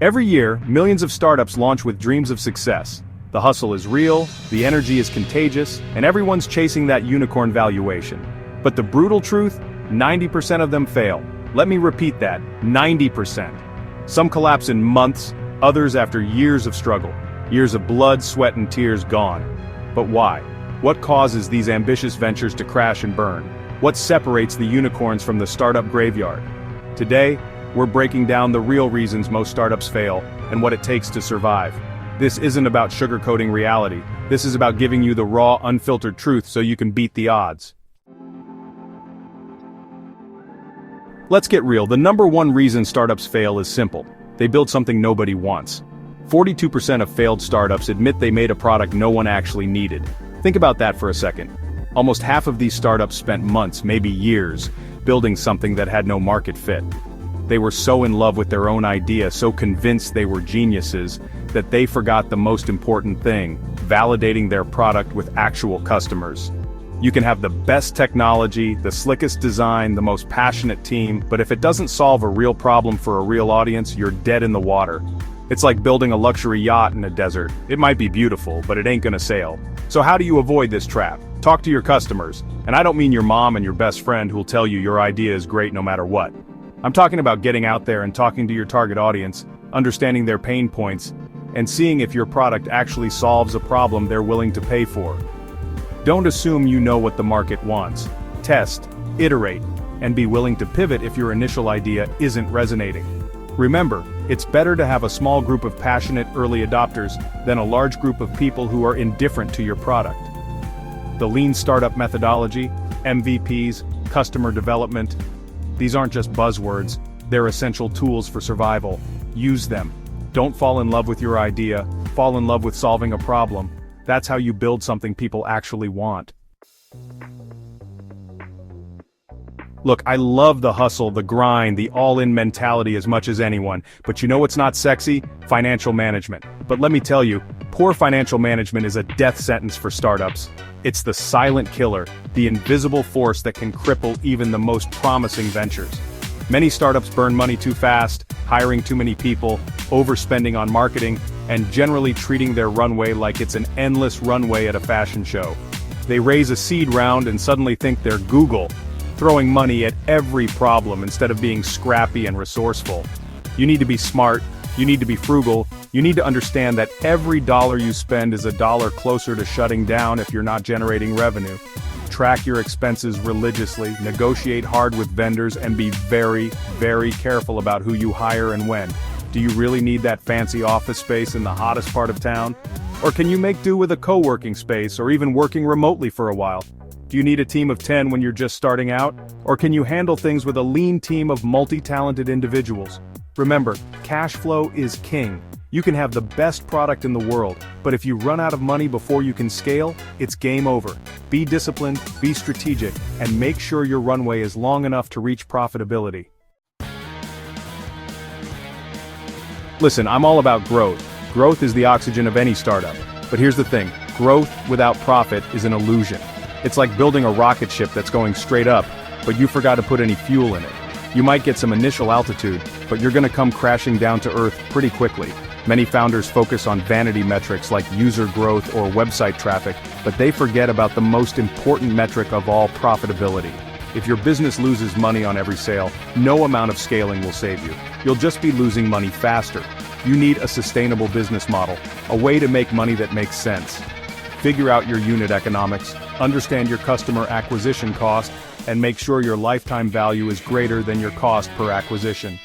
Every year, millions of startups launch with dreams of success. The hustle is real, the energy is contagious, and everyone's chasing that unicorn valuation. But the brutal truth? 90% of them fail. Let me repeat that, 90%. Some collapse in months, others after years of struggle. Years of blood, sweat, and tears gone. But why? What causes these ambitious ventures to crash and burn? What separates the unicorns from the startup graveyard? Today, we're breaking down the real reasons most startups fail, and what it takes to survive. This isn't about sugarcoating reality. This is about giving you the raw, unfiltered truth so you can beat the odds. Let's get real. The number one reason startups fail is simple. They build something nobody wants. 42% of failed startups admit they made a product no one actually needed. Think about that for a second. Almost half of these startups spent months, maybe years, building something that had no market fit. They were so in love with their own idea, so convinced they were geniuses, that they forgot the most important thing: validating their product with actual customers. You can have the best technology, the slickest design, the most passionate team, but if it doesn't solve a real problem for a real audience, you're dead in the water. It's like building a luxury yacht in a desert. It might be beautiful, but it ain't gonna sail. So how do you avoid this trap? Talk to your customers. And I don't mean your mom and your best friend who'll tell you your idea is great no matter what. I'm talking about getting out there and talking to your target audience, understanding their pain points, and seeing if your product actually solves a problem they're willing to pay for. Don't assume you know what the market wants. Test, iterate, and be willing to pivot if your initial idea isn't resonating. Remember, it's better to have a small group of passionate early adopters than a large group of people who are indifferent to your product. The lean startup methodology, MVPs, customer development, these aren't just buzzwords, they're essential tools for survival. Use them. Don't fall in love with your idea, fall in love with solving a problem. That's how you build something people actually want. Look, I love the hustle, the grind, the all-in mentality as much as anyone, but you know what's not sexy? Financial management. But let me tell you, poor financial management is a death sentence for startups. It's the silent killer, the invisible force that can cripple even the most promising ventures. Many startups burn money too fast, hiring too many people, overspending on marketing, and generally treating their runway like it's an endless runway at a fashion show. They raise a seed round and suddenly think they're Google, throwing money at every problem instead of being scrappy and resourceful. You need to be smart, you need to be frugal, you need to understand that every dollar you spend is a dollar closer to shutting down if you're not generating revenue. Track your expenses religiously, negotiate hard with vendors, and be very, very careful about who you hire and when. Do you really need that fancy office space in the hottest part of town? Or can you make do with a co-working space or even working remotely for a while? Do you need a team of 10 when you're just starting out? Or can you handle things with a lean team of multi-talented individuals? Remember, cash flow is king. You can have the best product in the world, but if you run out of money before you can scale, it's game over. Be disciplined, be strategic, and make sure your runway is long enough to reach profitability. Listen, I'm all about growth. Growth is the oxygen of any startup. But here's the thing, growth without profit is an illusion. It's like building a rocket ship that's going straight up, but you forgot to put any fuel in it. You might get some initial altitude, but you're gonna come crashing down to earth pretty quickly. Many founders focus on vanity metrics like user growth or website traffic, but they forget about the most important metric of all, profitability. If your business loses money on every sale, no amount of scaling will save you. You'll just be losing money faster. You need a sustainable business model, a way to make money that makes sense. Figure out your unit economics, understand your customer acquisition cost, and make sure your lifetime value is greater than your cost per acquisition.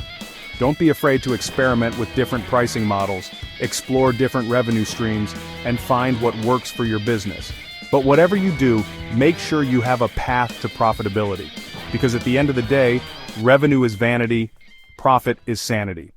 Don't be afraid to experiment with different pricing models, explore different revenue streams, and find what works for your business. But whatever you do, make sure you have a path to profitability. Because at the end of the day, revenue is vanity, profit is sanity.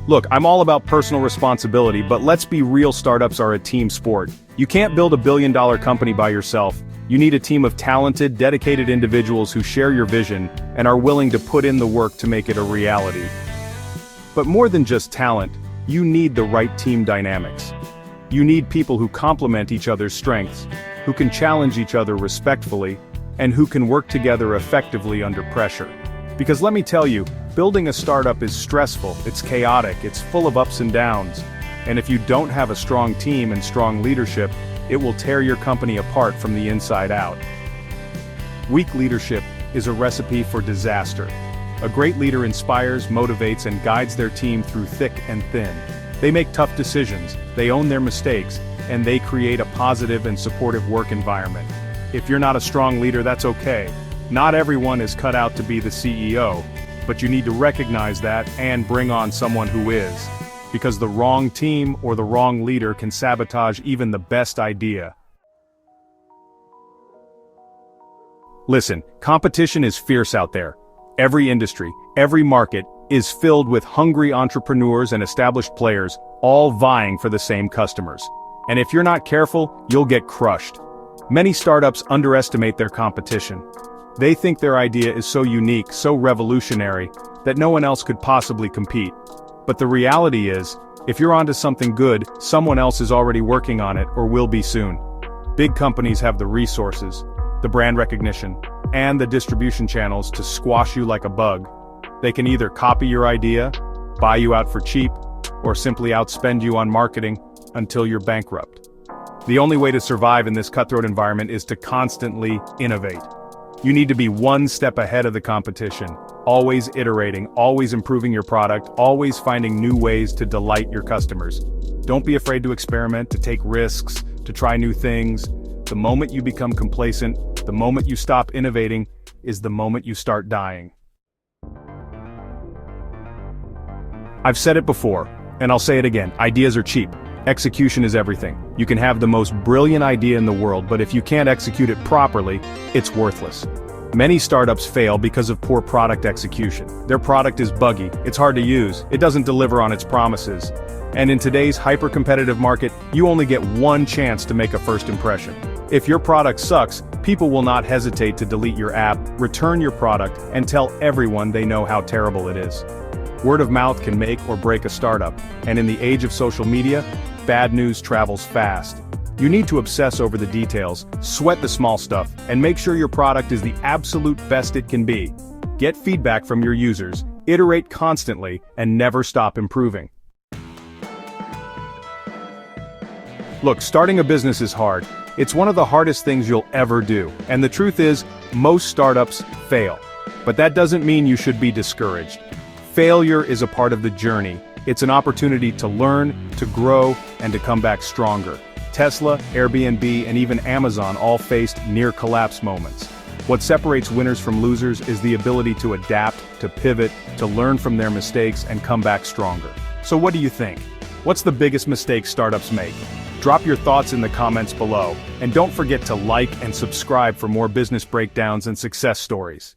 Look, I'm all about personal responsibility, but let's be real, startups are a team sport. You can't build a billion-dollar company by yourself. You need a team of talented, dedicated individuals who share your vision and are willing to put in the work to make it a reality. But more than just talent, you need the right team dynamics. You need people who complement each other's strengths, who can challenge each other respectfully, and who can work together effectively under pressure. Because let me tell you, building a startup is stressful, it's chaotic, it's full of ups and downs. And if you don't have a strong team and strong leadership, it will tear your company apart from the inside out. Weak leadership is a recipe for disaster. A great leader inspires, motivates, and guides their team through thick and thin. They make tough decisions, they own their mistakes, and they create a positive and supportive work environment. If you're not a strong leader, that's okay. Not everyone is cut out to be the CEO, but you need to recognize that and bring on someone who is. Because the wrong team or the wrong leader can sabotage even the best idea. Listen, competition is fierce out there. Every industry, every market, is filled with hungry entrepreneurs and established players, all vying for the same customers. And if you're not careful, you'll get crushed. Many startups underestimate their competition. They think their idea is so unique, so revolutionary, that no one else could possibly compete. But the reality is, if you're onto something good, someone else is already working on it or will be soon. Big companies have the resources, the brand recognition, and the distribution channels to squash you like a bug. They can either copy your idea, buy you out for cheap, or simply outspend you on marketing until you're bankrupt. The only way to survive in this cutthroat environment is to constantly innovate. You need to be one step ahead of the competition, always iterating, always improving your product, always finding new ways to delight your customers. Don't be afraid to experiment, to take risks, to try new things. The moment you become complacent, the moment you stop innovating, is the moment you start dying. I've said it before, and I'll say it again, ideas are cheap. Execution is everything. You can have the most brilliant idea in the world, but if you can't execute it properly, it's worthless. Many startups fail because of poor product execution. Their product is buggy, it's hard to use, it doesn't deliver on its promises. And in today's hyper-competitive market, you only get one chance to make a first impression. If your product sucks, people will not hesitate to delete your app, return your product, and tell everyone they know how terrible it is. Word of mouth can make or break a startup, and in the age of social media, bad news travels fast. You need to obsess over the details, sweat the small stuff, and make sure your product is the absolute best it can be. Get feedback from your users, iterate constantly, and never stop improving. Look, starting a business is hard. It's one of the hardest things you'll ever do, and the truth is, most startups fail. But that doesn't mean you should be discouraged. Failure is a part of the journey. It's an opportunity to learn, to grow, and to come back stronger. Tesla, Airbnb, and even Amazon all faced near-collapse moments. What separates winners from losers is the ability to adapt, to pivot, to learn from their mistakes, and come back stronger. So what do you think? What's the biggest mistake startups make? Drop your thoughts in the comments below, and don't forget to like and subscribe for more business breakdowns and success stories.